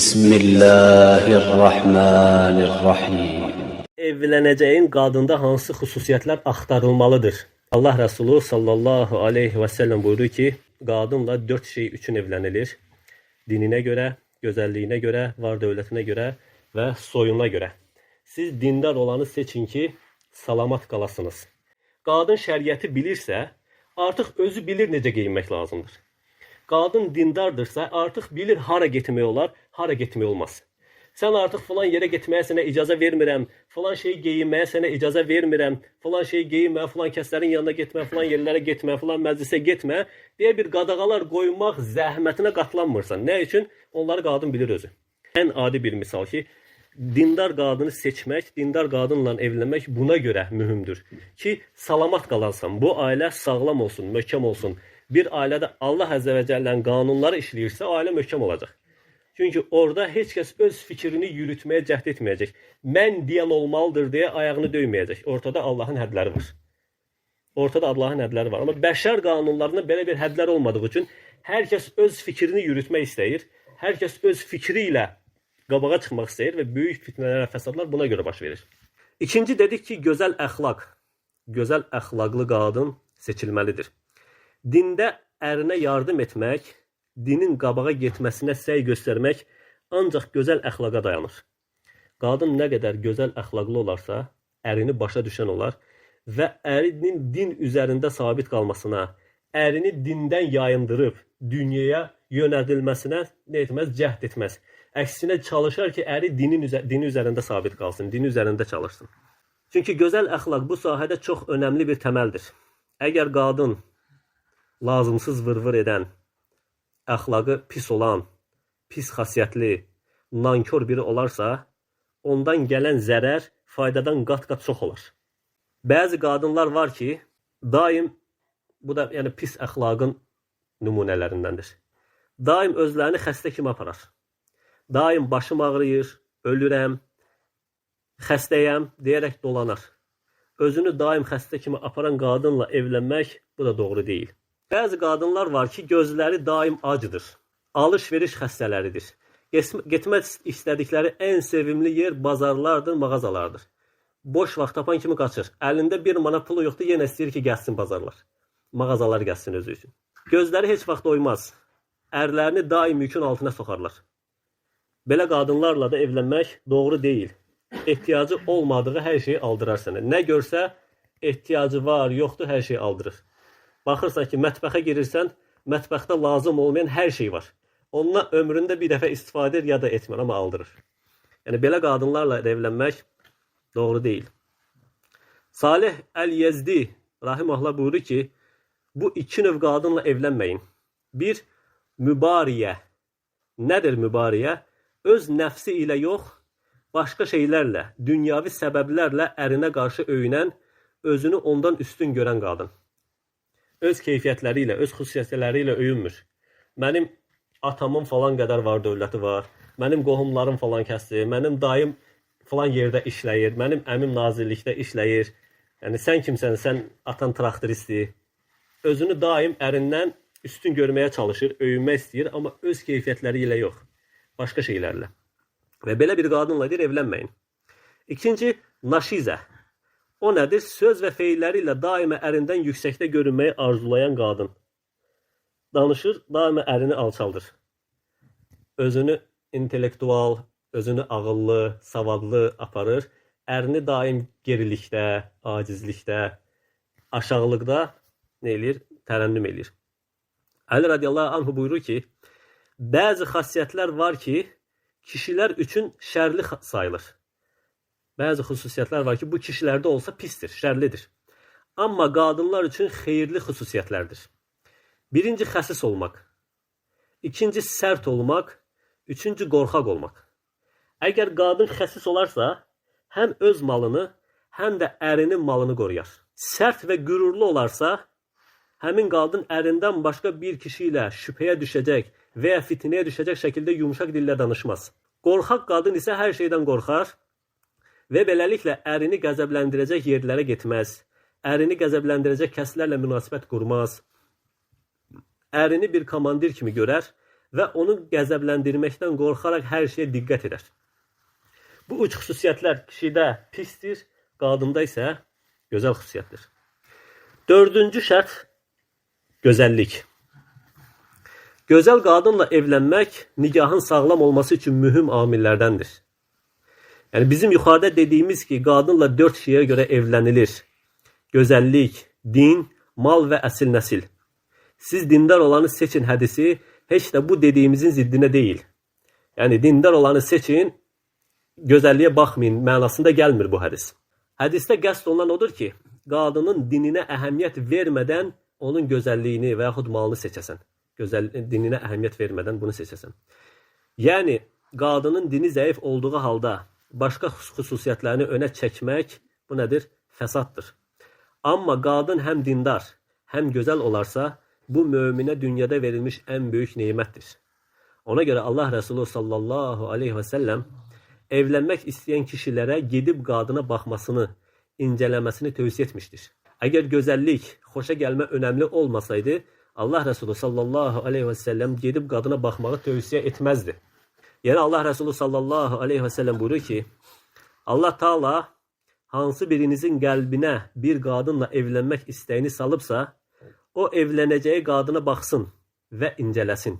Bismillahirrahmanirrahim. Evlənəcəyin qadında hansı xüsusiyyətlər axtarılmalıdır? Allah Rəsulü sallallahu aleyhi və səlləm buyurur ki, qadınla 4 şey üçün evlənilir. Dininə görə, gözəlliyinə görə, var dövlətinə görə və soyuna görə. Siz dindar olanı seçin ki, salamat qalasınız. Qadın şəriəti bilirsə, artıq özü bilir necə geyinmək lazımdır. Qadın dindardırsa, artıq bilir hara getmək olar, hara getmək olmaz. Sən artıq filan yerə getməyə sənə icazə vermirəm, filan şeyi geyinməyə sənə icazə vermirəm, filan şeyi geyinmə, filan kəslərin yanına getmə, filan yerlərə getmə, filan məclisə getmə deyə bir qadağalar qoymaq zəhmətinə qatlanmırsan. Nə üçün? Onları qadın bilir özü. Ən adi bir misal ki, dindar qadını seçmək, dindar qadınla evlənmək buna görə mühümdür ki, salamat qalansan, bu ailə sağlam olsun, möhkəm olsun. Bir ailədə Allah Əzzə və Cəllənin qanunları işləyirsə, o ailə möhkəm olacaq. Çünki orada heç kəs öz fikrini yürütməyə cəhd etməyəcək. Mən deyən olmalıdır deyə ayağını döyməyəcək. Ortada Allahın hədləri var. Ortada Allahın hədləri var. Amma bəşər qanunlarında belə bir hədlər olmadığı üçün hər kəs öz fikrini yürütmək istəyir. Hər kəs öz fikri ilə qabağa çıxmaq istəyir və böyük fitnələr, fəsadlar buna görə baş verir. İkinci dedik ki, gözəl əxlaq. Gözəl əxlaqlı qadın seçilməlidir. Dində ərinə yardım etmək, dinin qabağa getməsinə səy göstərmək ancaq gözəl əxlaqa dayanır. Qadın nə qədər gözəl əxlaqlı olarsa, ərini başa düşən olar və ərinin din üzərində sabit qalmasına, ərini dindən yayındırıb dünyaya yönədilməsinə nə etməz, cəhd etməz. Əksinə çalışar ki, əri dini üzərində sabit qalsın, dini üzərində çalışsın. Çünki gözəl əxlaq bu sahədə çox önəmli bir təməldir. Əgər qadın lazımsız vır-vır edən, əxlaqı pis olan, pis xasiyyətli, nankor biri olarsa, ondan gələn zərər faydadan qat-qat çox olar. Bəzi qadınlar var ki, daim, bu da yəni pis əxlaqın nümunələrindəndir. Daim özlərini xəstə kimi aparar. Daim başım ağrıyır, ölürəm, xəstəyəm deyərək dolanar. Özünü daim xəstə kimi aparan qadınla evlənmək bu da doğru deyil. Bəzi qadınlar var ki, gözləri daim acıdır. Alış-veriş xəstələridir. Getmək istədikləri ən sevimli yer bazarlardır, mağazalardır. Boş vaxt tapan kimi qaçır. Əlində bir manat pulu yoxdur, yenə istəyir ki, gəlsin bazarlar. Mağazalar gəlsin özü üçün. Gözləri heç vaxt doymaz. Ərlərini daim yükün altına soxarlar. Belə qadınlarla da evlənmək doğru deyil. Ehtiyacı olmadığı hər şeyi aldırar sənə. Nə görsə, ehtiyacı var, yoxdur, hər şeyi aldırır. Baxırsan ki, mətbəxə girirsən, mətbəxdə lazım olmayan hər şey var. Onunla ömründə bir dəfə istifadə edir ya da etmir, amma aldırır. Yəni, belə qadınlarla evlənmək doğru deyil. Salih Əl-Yezdi rahiməhullah buyurur ki, bu iki növ qadınla evlənməyin. Bir, mübariyə. Nədir mübariyə? Öz nəfsi ilə yox, başqa şeylərlə, dünyavi səbəblərlə ərinə qarşı öyünən, özünü ondan üstün görən qadın. Öz keyfiyyətləri ilə, öz xüsusiyyətləri ilə öyünmür. Mənim atamın falan qədər var dövləti var, mənim qohumlarım falan kəsdir, mənim dayım falan yerdə işləyir, mənim əmim nazirlikdə işləyir. Yəni, sən kimsən, sən atan traktoristi. Özünü daim ərindən üstün görməyə çalışır, öyünmək istəyir, amma öz keyfiyyətləri ilə yox, başqa şeylərlə. Və belə bir qadınla deyir, evlənməyin. İkinci, naşizə. O nədir? Söz və feilləri ilə daima ərindən yüksəkdə görünməyi arzulayan qadın. Danışır, daima ərini alçaldır. Özünü intellektual, özünü ağıllı, savadlı aparır. Ərini daim gerilikdə, acizlikdə, aşağılıqda nə eləyir? Tərənnüm eləyir. Əli radiyallahu anhu buyurur ki, bəzi xasiyyətlər var ki, kişilər üçün şərli sayılır. Bəzi xüsusiyyətlər var ki, bu kişilərdə olsa pisdir, şərlidir. Amma qadınlar üçün xeyirli xüsusiyyətlərdir. Birinci, xəsis olmaq. İkinci, sərt olmaq. Üçüncü, qorxaq olmaq. Əgər qadın xəsis olarsa, həm öz malını, həm də ərinin malını qoruyar. Sərt və qürurlu olarsa, həmin qadın ərindən başqa bir kişi ilə şübhəyə düşəcək və ya fitnəyə düşəcək şəkildə yumuşaq dillə danışmaz. Qorxaq qadın isə hər şeydən qorxar və beləliklə ərini qəzəbləndirəcək yerlərə getməz, ərini qəzəbləndirəcək kəslərlə münasibət qurmaz, ərini bir komandir kimi görər və onu qəzəbləndirməkdən qorxaraq hər şeyə diqqət edər. Bu üç xüsusiyyətlər kişidə pisdir, qadında isə gözəl xüsusiyyətdir. Dördüncü şərt gözəllik. Gözəl qadınla evlənmək nikahın sağlam olması üçün mühüm amillərdəndir. Yəni bizim yuxarıda dediyimiz ki, qadınla 4 şeyə görə evlənilir. Gözəllik, din, mal və əsil nəsil. Siz dindar olanı seçin hədisi heç də bu dediyimizin ziddinə deyil. Yəni dindar olanı seçin, gözəlliyə baxmayın mənasında gəlmir bu hədis. Hədisdə qəsd olunan odur ki, qadının dininə əhəmiyyət vermədən onun gözəlliyini və yaxud malını seçəsən. Dininə əhəmiyyət vermədən bunu seçəsən. Yəni, qadının dini zəif olduğu halda başqa xüsusiyyətlərini önə çəkmək, bu nədir? Fəsaddır. Amma qadın həm dindar, həm gözəl olarsa, bu möminə dünyada verilmiş ən böyük neymətdir. Ona görə Allah Rəsulü sallallahu aleyhi və səlləm evlənmək istəyən kişilərə gedib qadına baxmasını, incələməsini tövsiyə etmişdir. Əgər gözəllik, xoşa gəlmə önəmli olmasaydı, Allah Rəsulü sallallahu aleyhi və səlləm gedib qadına baxmağı tövsiyə etməzdi. Yəni Allah Rəsulü sallallahu aleyhi və səlləm buyurur ki, Allah Taala hansı birinizin qəlbinə bir qadınla evlənmək istəyini salıbsa, o evlənəcəyi qadına baxsın və incələsin.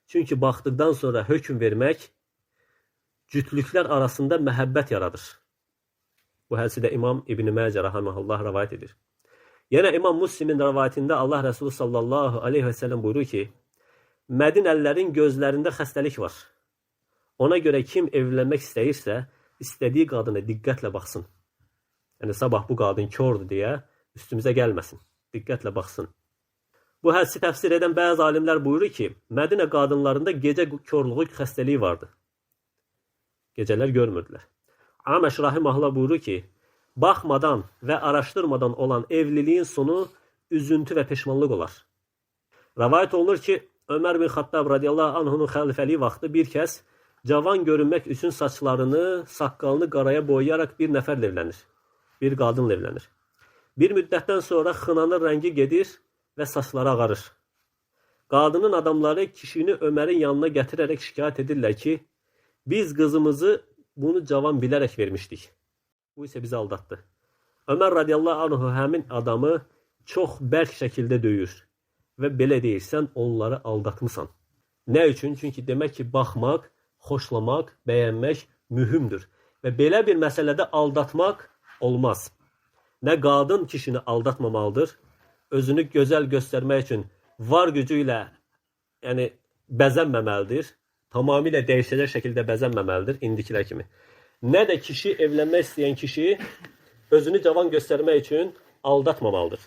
Çünki baxdıqdan sonra hökm vermək cütlüklər arasında məhəbbət yaradır. Bu hədisi də İmam İbn Məcə rahimehullah rivayet edir. Yenə İmam Müslimin rivayətində Allah Rəsulü sallallahu aleyhi və səlləm buyurur ki, Mədinəlilərin gözlərində xəstəlik var. Ona görə kim evlənmək istəyirsə, istədiyi qadına diqqətlə baxsın. Yəni sabah bu qadın kördür deyə üstümüzə gəlməsin. Diqqətlə baxsın. Bu hədisi təfsir edən bəzi alimlər buyurur ki, Mədinə qadınlarında gecə körlüğü xəstəliyi vardı. Gecələr görmürdülər. Aməş rahimehullah buyurur ki, baxmadan və araşdırmadan olan evliliyin sonu üzüntü və peşmanlıq olar. Rəvayət olunur ki, Ömər bin Xattab radiyallahu anhunun xəlifəliyi vaxtı bir kəs cavan görünmək üçün saçlarını, saqqalını qaraya boyayaraq bir nəfərlə evlənir. Bir qadınla evlənir. Bir müddətdən sonra xınanın rəngi gedir və saçları ağarır. Qadının adamları kişini Ömərin yanına gətirərək şikayət edirlər ki, biz qızımızı bunu cavan bilərək vermişdik. Bu isə bizi aldatdı. Ömər radiyallahu anhu həmin adamı çox bərk şəkildə döyür və belə deyirsən, onları aldatmısan. Nə üçün? Çünki demək ki, baxmaq, xoşlamaq, bəyənmək mühümdür. Və belə bir məsələdə aldatmaq olmaz. Nə qadın kişini aldatmamalıdır, özünü gözəl göstərmək üçün var gücü ilə bəzənməməlidir, tamamilə dəyişəcək şəkildə bəzənməməlidir, indikilər kimi. Nə də kişi, evlənmək istəyən kişi özünü cavan göstərmək üçün aldatmamalıdır.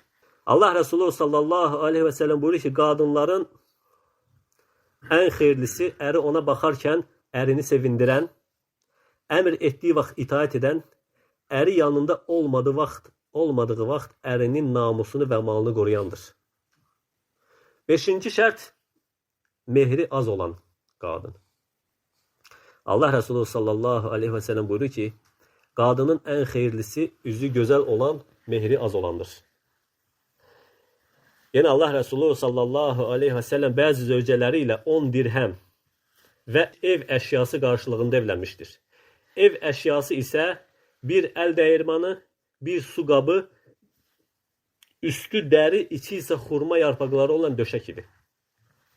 Allah Rəsulü sallallahu aleyhi və səlləm buyurur ki, qadınların ən xeyirlisi əri ona baxarkən ərini sevindirən, əmr etdiyi vaxt itaət edən, əri yanında olmadığı vaxt ərinin namusunu və malını qoruyandır. 5-ci şərt, mehri az olan qadın. Allah Rəsulü sallallahu aleyhi və səlləm buyurur ki, qadının ən xeyirlisi üzü gözəl olan, mehri az olandır. Yəni Allah Rəsulü sallallahu aleyhi və səlləm bəzi zövcələri ilə 10 dirhəm və ev əşyası qarşılığında evlənmişdir. Ev əşyası isə bir əl dəyirmanı, bir su qabı, üstü dəri, içi isə xurma yarpaqları olan döşək idi.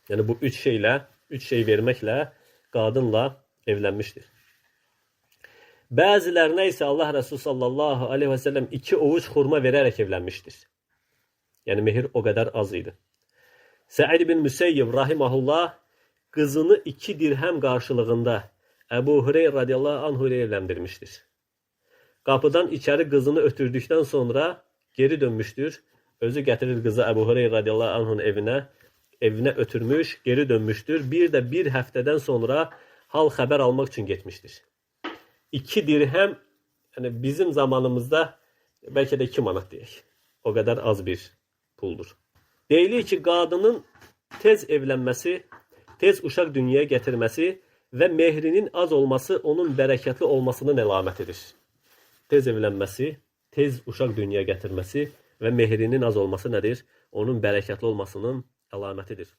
Yəni bu üç şey verməklə qadınla evlənmişdir. Bəzilərinə isə Allah Rəsulü sallallahu aleyhi və səlləm 2 ovuc xurma verərək evlənmişdir. Yəni mehir o qədər az idi. Səid bin Müseyyib rahimehullah qızını 2 dirhəm qarşılığında Əbu Hüreyra radiyallahu anhu ilə evləndirmişdir. Qapıdan içəri qızını ötürdükdən sonra geri dönmüşdür. Özü gətirir qızı Əbu Hüreyra radiyallahu anhunun evinə ötürmüş, geri dönmüşdür. Bir də bir həftədən sonra hal xəbər almaq üçün getmişdir. 2 dirhəm, yəni bizim zamanımızda bəlkə də 2 manat deyək. O qədər az bir puldur. Deyilir ki, qadının tez evlənməsi, tez uşaq dünyaya gətirməsi və mehrinin az olması onun bərəkətli olmasının əlamətidir. Tez evlənməsi, tez uşaq dünyaya gətirməsi və mehrinin az olması nədir? Onun bərəkətli olmasının əlamətidir.